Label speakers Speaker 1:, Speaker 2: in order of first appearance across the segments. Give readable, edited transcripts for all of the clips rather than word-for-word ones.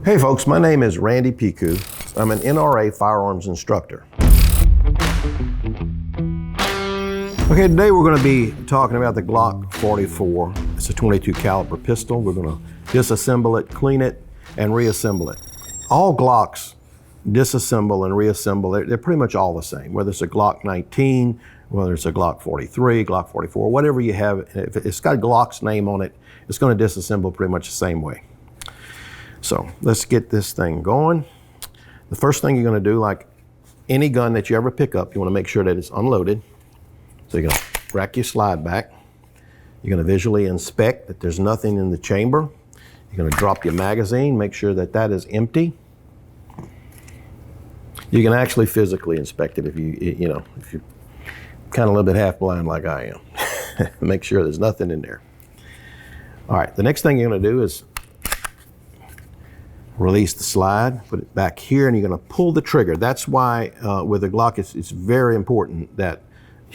Speaker 1: Hey folks, my name is Randy Piku. I'm an NRA firearms instructor. Okay, today we're going to be talking about the Glock 44. It's a 22 caliber pistol. We're going to disassemble it, clean it, and reassemble it. All Glocks disassemble and reassemble. They're pretty much all the same, whether it's a Glock 19, whether it's a Glock 43, Glock 44, whatever you have. If it's got Glock's name on it, it's going to disassemble pretty much the same way. So let's get this thing going. The first thing you're going to do, like any gun that you ever pick up, you want to make sure that it's unloaded. So you're going to rack your slide back. You're going to visually inspect that there's nothing in the chamber. You're going to drop your magazine, make sure that that is empty. You can actually physically inspect it if you're kind of a little bit half blind like I am. Make sure there's nothing in there. All right, the next thing you're going to do is release the slide, put it back here, and you're going to pull the trigger. That's why with a Glock, it's very important that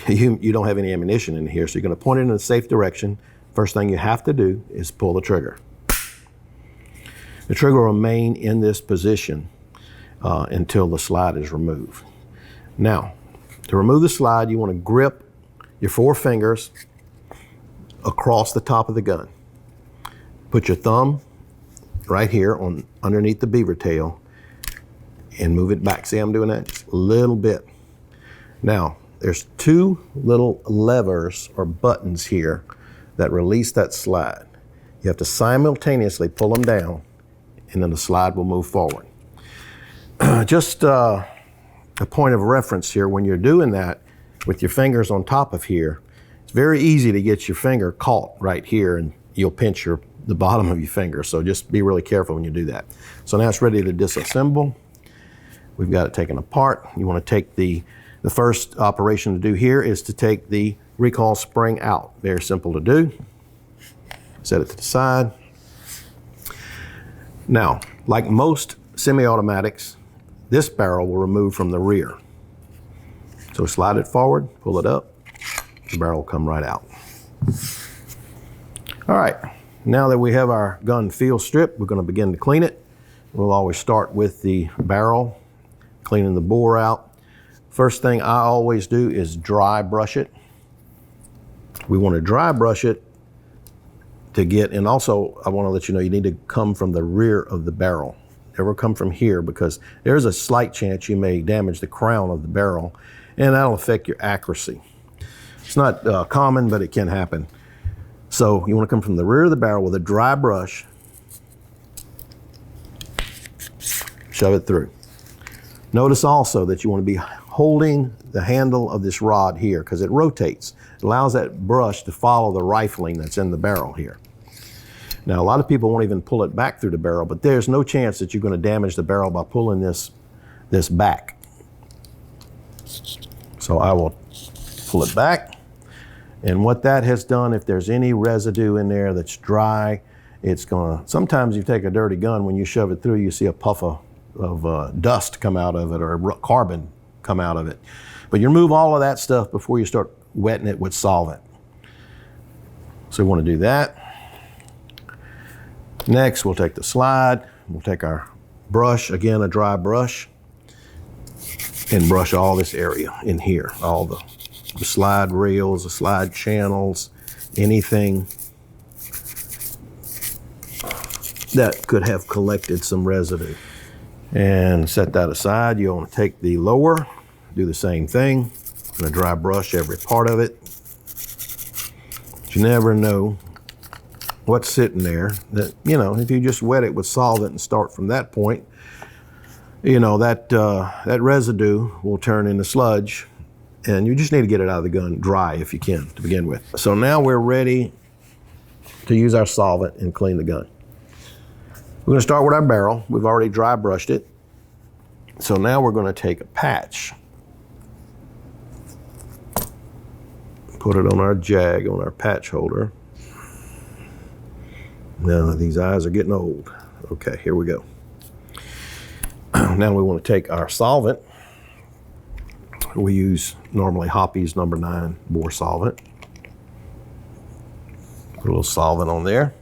Speaker 1: you don't have any ammunition in here. So you're going to point it in a safe direction. First thing you have to do is pull the trigger. The trigger will remain in this position until the slide is removed. Now, to remove the slide, you want to grip your 4 fingers across the top of the gun. Put your thumb right here on underneath the beaver tail and move it back. See, I'm doing that just a little bit. Now, there's 2 little levers or buttons here that release that slide. You have to simultaneously pull them down and then the slide will move forward. Just a point of reference here, when you're doing that with your fingers on top of here, it's very easy to get your finger caught right here and you'll pinch the bottom of your finger. So just be really careful when you do that. So now it's ready to disassemble. We've got it taken apart. You want to take the first operation to do here is to take the recoil spring out. Very simple to do. Set it to the side. Now, like most semi-automatics, this barrel will remove from the rear. So slide it forward, pull it up, the barrel will come right out. All right. Now that we have our gun field stripped, we're going to begin to clean it. We'll always start with the barrel, cleaning the bore out. First thing I always do is dry brush it. We want to dry brush it to get, and also I want to let you know you need to come from the rear of the barrel. Never come from here because there's a slight chance you may damage the crown of the barrel and that'll affect your accuracy. It's not common, but it can happen. So you want to come from the rear of the barrel with a dry brush, shove it through. Notice also that you want to be holding the handle of this rod here because it rotates. It allows that brush to follow the rifling that's in the barrel here. Now, a lot of people won't even pull it back through the barrel, but there's no chance that you're going to damage the barrel by pulling this back. So I will pull it back. And what that has done, if there's any residue in there that's dry, it's gonna, sometimes you take a dirty gun, when you shove it through, you see a puff of dust come out of it or carbon come out of it. But you remove all of that stuff before you start wetting it with solvent. So we wanna do that. Next, we'll take the slide, we'll take our brush, again, a dry brush, and brush all this area in here, all the slide rails, the slide channels, anything that could have collected some residue. And set that aside. You want to take the lower, do the same thing. I'm going to dry brush every part of it. But you never know what's sitting there. That, if you just wet it with solvent and start from that point, that residue will turn into sludge. And you just need to get it out of the gun dry if you can to begin with. So now we're ready to use our solvent and clean the gun. We're going to start with our barrel. We've already dry brushed it. So now we're going to take a patch, put it on our jag, on our patch holder. Now these eyes are getting old. Okay, here we go. Now we want to take our solvent. We use normally Hoppy's number 9 bore solvent. Put a little solvent on there.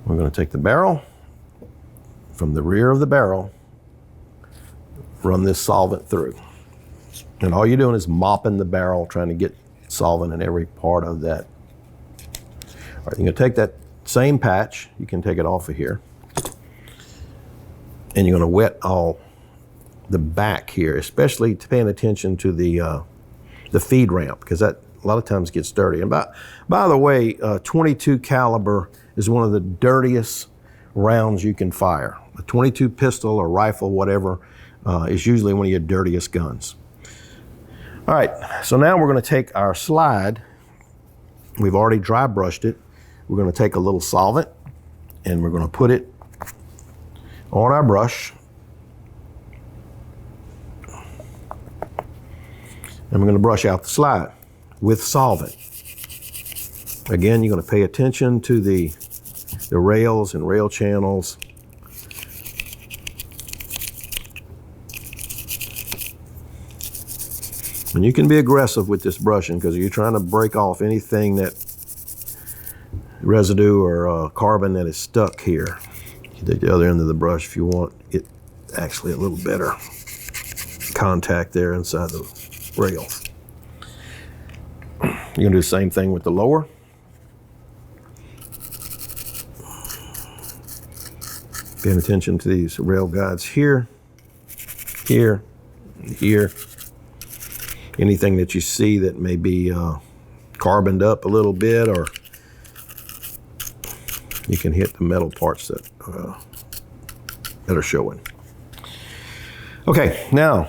Speaker 1: We're going to take the barrel, from the rear of the barrel, run this solvent through. And all you're doing is mopping the barrel, trying to get solvent in every part of that. All right, you're gonna take that same patch, you can take it off of here, and you're gonna wet all the back here, especially paying attention to the feed ramp, because that a lot of times gets dirty. And by the way, 22 caliber is one of the dirtiest rounds you can fire. A 22 pistol or rifle, whatever, is usually one of your dirtiest guns. All right, so now we're gonna take our slide. We've already dry brushed it. We're gonna take a little solvent and we're gonna put it on our brush. And we're gonna brush out the slide with solvent. Again, you're gonna pay attention to the rails and rail channels. And you can be aggressive with this brushing because you're trying to break off anything that residue or carbon that is stuck here. You take the other end of the brush if you want it actually a little better contact there inside the rails. You're gonna do the same thing with the lower. Paying attention to these rail guides here, here, here. Anything that you see that may be carboned up a little bit, or you can hit the metal parts that are showing. Okay, now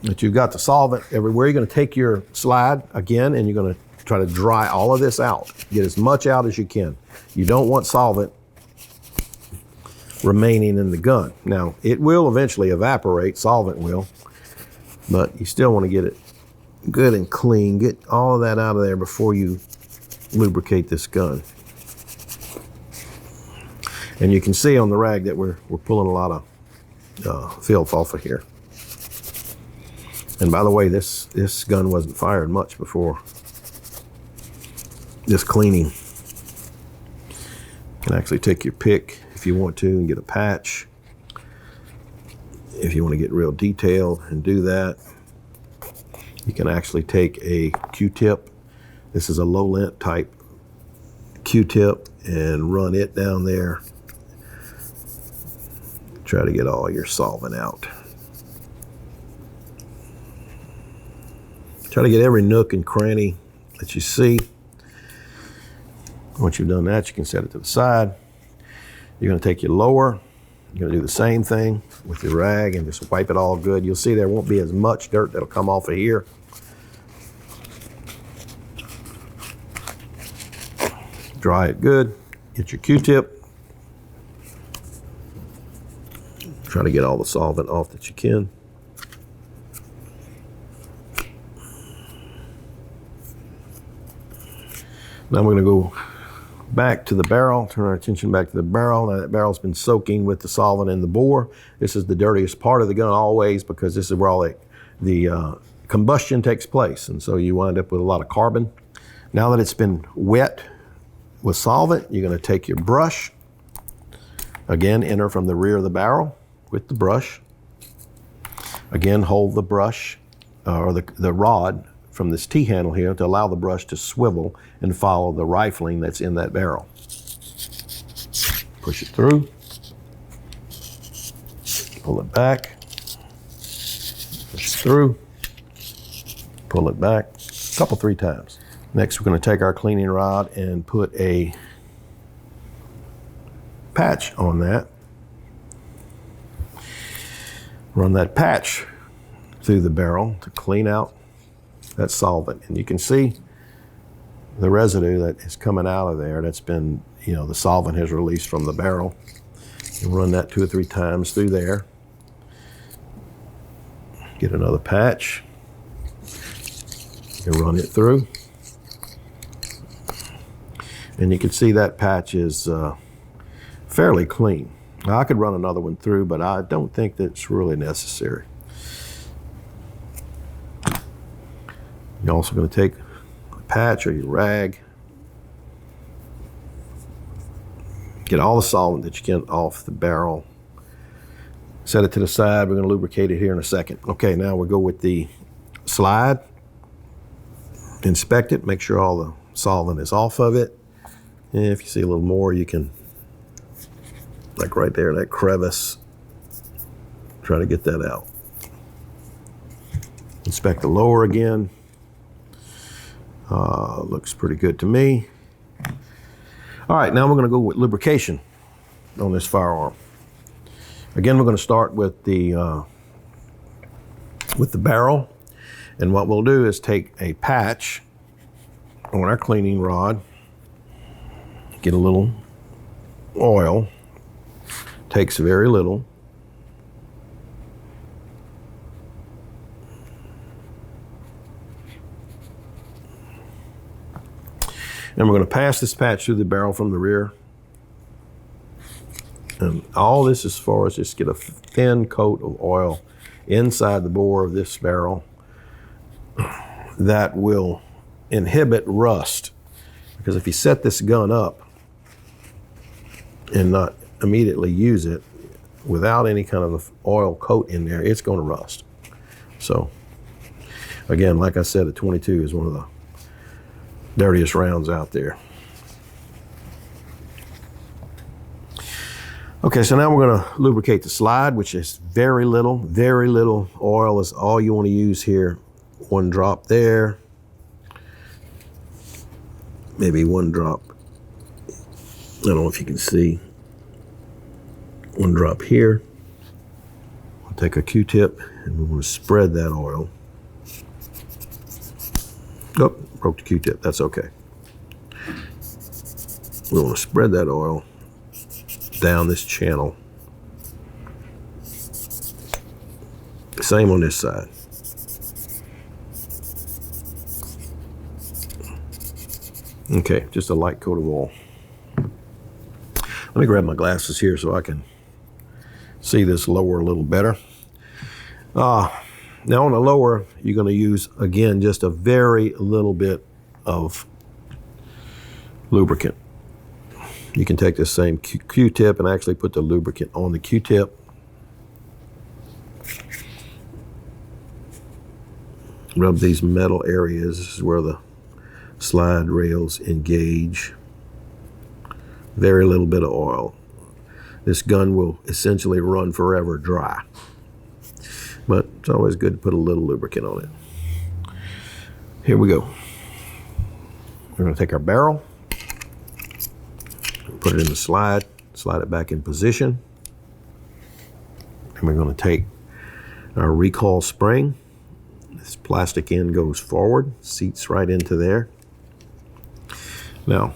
Speaker 1: that you've got the solvent everywhere, you're gonna take your slide again and you're gonna try to dry all of this out. Get as much out as you can. You don't want solvent remaining in the gun. Now, it will eventually evaporate, solvent will, but you still wanna get it good and clean. Get all of that out of there before you lubricate this gun. And you can see on the rag that we're pulling a lot of filth off of here. And by the way, this gun wasn't fired much before this cleaning. You can actually take your pick if you want to and get a patch. If you want to get real detailed and do that, you can actually take a Q-tip. This is a low lint type Q-tip and run it down there. Try to get all your solvent out. Try to get every nook and cranny that you see. Once you've done that, you can set it to the side. You're gonna take your lower, you're gonna do the same thing with your rag and just wipe it all good. You'll see there won't be as much dirt that'll come off of here. Dry it good, get your Q-tip. Try to get all the solvent off that you can. Now we're gonna go back to the barrel, turn our attention back to the barrel. Now that barrel's been soaking with the solvent in the bore. This is the dirtiest part of the gun always, because this is where all the combustion takes place. And so you wind up with a lot of carbon. Now that it's been wet with solvent, you're gonna take your brush. Again, enter from the rear of the barrel with the brush. Again, hold the brush or the rod from this T-handle here to allow the brush to swivel and follow the rifling that's in that barrel. Push it through, pull it back, push it through, pull it back, a couple, 3 times. Next, we're going to take our cleaning rod and put a patch on that. Run that patch through the barrel to clean out that solvent. And you can see the residue that is coming out of there. That's been, the solvent has released from the barrel. You run that 2 or 3 times through there. Get another patch. You run it through. And you can see that patch is fairly clean. Now, I could run another one through, but I don't think that's really necessary. You're also going to take a patch or your rag, get all the solvent that you can off the barrel, Set it to the side. We're going to lubricate it here in a second. Okay, now we'll go with the slide. Inspect it, make sure all the solvent is off of it. And if you see a little more, you can, like right there, that crevice, try to get that out. Inspect the lower again. Looks pretty good to me. All right, now we're going to go with lubrication on this firearm. Again, we're going to start with the barrel. And what we'll do is take a patch on our cleaning rod, get a little oil, takes very little. And we're going to pass this patch through the barrel from the rear. And all this is for us, just get a thin coat of oil inside the bore of this barrel that will inhibit rust. Because if you set this gun up and not immediately use it without any kind of oil coat in there, it's going to rust. So again, like I said, a 22 is one of the dirtiest rounds out there. Okay, so now we're going to lubricate the slide, which is very little oil is all you want to use here. One drop there, maybe one drop, I don't know if you can see, one drop here. I'll take a Q-tip and we're going to spread that oil. Oh, broke the Q-tip, that's okay. We want to spread that oil down this channel. Same on this side. Okay, just a light coat of oil. Let me grab my glasses here so I can see this lower a little better. Now on the lower, you're going to use, again, just a very little bit of lubricant. You can take this same Q-tip and actually put the lubricant on the Q-tip. Rub these metal areas. This is where the slide rails engage. Very little bit of oil. This gun will essentially run forever dry. But it's always good to put a little lubricant on it. Here we go. We're going to take our barrel, put it in the slide it back in position. And we're going to take our recoil spring. This plastic end goes forward, seats right into there. Now,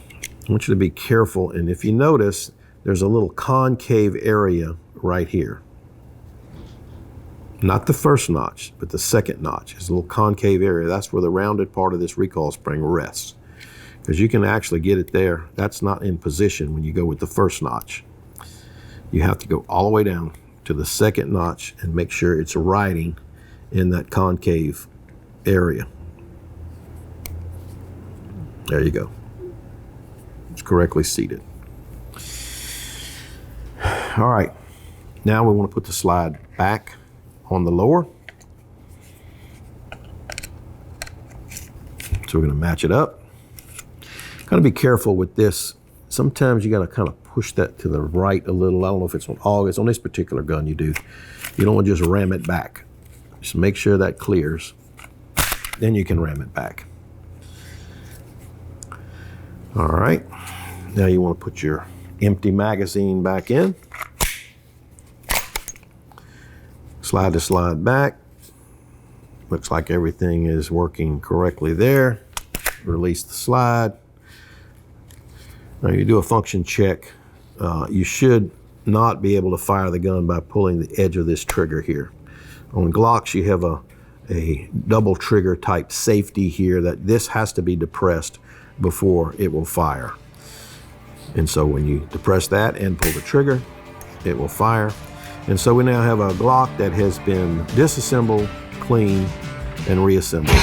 Speaker 1: I want you to be careful, and if you notice, there's a little concave area right here. Not the first notch, but the second notch. It's a little concave area. That's where the rounded part of this recoil spring rests. Because you can actually get it there. That's not in position when you go with the first notch. You have to go all the way down to the second notch and make sure it's riding in that concave area. There you go. It's correctly seated. All right, now we want to put the slide back on the lower. So we're going to match it up. Got to be careful with this. Sometimes you got to kind of push that to the right a little. I don't know if it's on August. On this particular gun you do. You don't want to just ram it back. Just make sure that clears. Then you can ram it back. All right. Now you want to put your empty magazine back in. Slide the slide back. Looks like everything is working correctly there. Release the slide. Now you do a function check. You should not be able to fire the gun by pulling the edge of this trigger here. On Glocks, you have a double trigger type safety here that this has to be depressed before it will fire. And so when you depress that and pull the trigger, it will fire. And so we now have a Glock that has been disassembled, cleaned, and reassembled.